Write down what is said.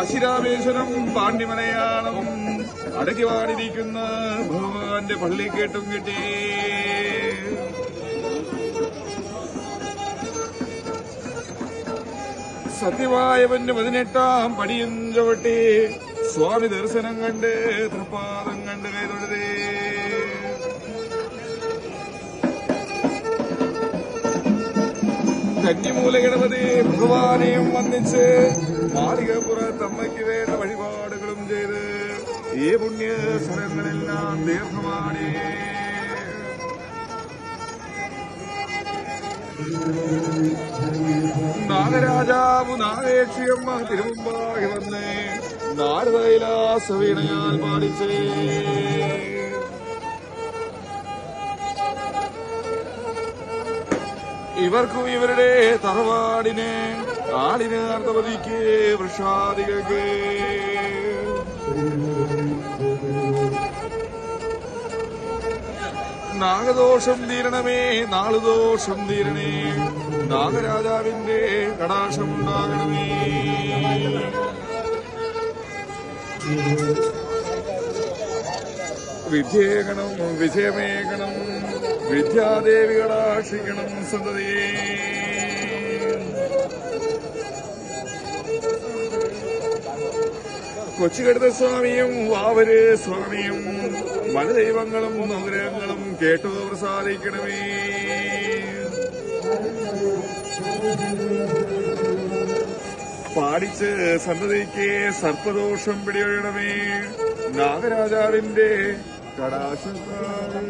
കാശിരാമേശ്വരം പാണ്ഡിമലയാളം അടക്കി വാടിയിരിക്കുന്ന ഭഗവാന്റെ പള്ളി കേട്ടും കിട്ടി. സത്യമായവന്റെ 18-ാം പടിയും ചവിട്ടി സ്വാമി ദർശനം കണ്ട് തൃപ്പാദം കണ്ട് കൈതൊഴുതേ. കന്നിമൂല ഗണപതി ഭഗവാനെയും വന്നിച്ച് മാളികപ്പുറത്തമ്മയ്ക്ക് വേണ്ട വഴിപാടുകളും ചെയ്ത് ഈ പുണ്യ സ്ഥലങ്ങളെല്ലാം ദീർഘമാണേ. നാഗരാജാവു നാഗേക്ഷിയമ്മ തിരുമുമ്പാകെ വന്ന് നാരദൈലാസ വീണയാൽ പാടിച്ചേ. ഇവർക്കും ഇവരുടെ തറവാടിന് ആടിന് അർദ്ധപതിക്ക് വൃഷാദികൾക്ക് നാഗദോഷം തീരണമേ, നാളുദോഷം തീരണേ, നാഗരാജാവിന്റെ കടാക്ഷമുണ്ടാകണമേ. വിദ്യേകണം വിജയമേകണം, വിദ്യാദേവി കടാക്ഷിക്കണം സന്തതിയെ. കൊച്ചുകടുത്ത സ്വാമിയും വാവര് സ്വാമിയും മനദൈവങ്ങളും അനുഗ്രഹങ്ങളും കേട്ടു പ്രസാദിക്കണമേ. പാടിച്ച് സന്തതിക്ക് സർപ്പദോഷം പിടിയൊഴണമേ, നാഗരാജാവിന്റെ കടാക്ഷത്താൽ.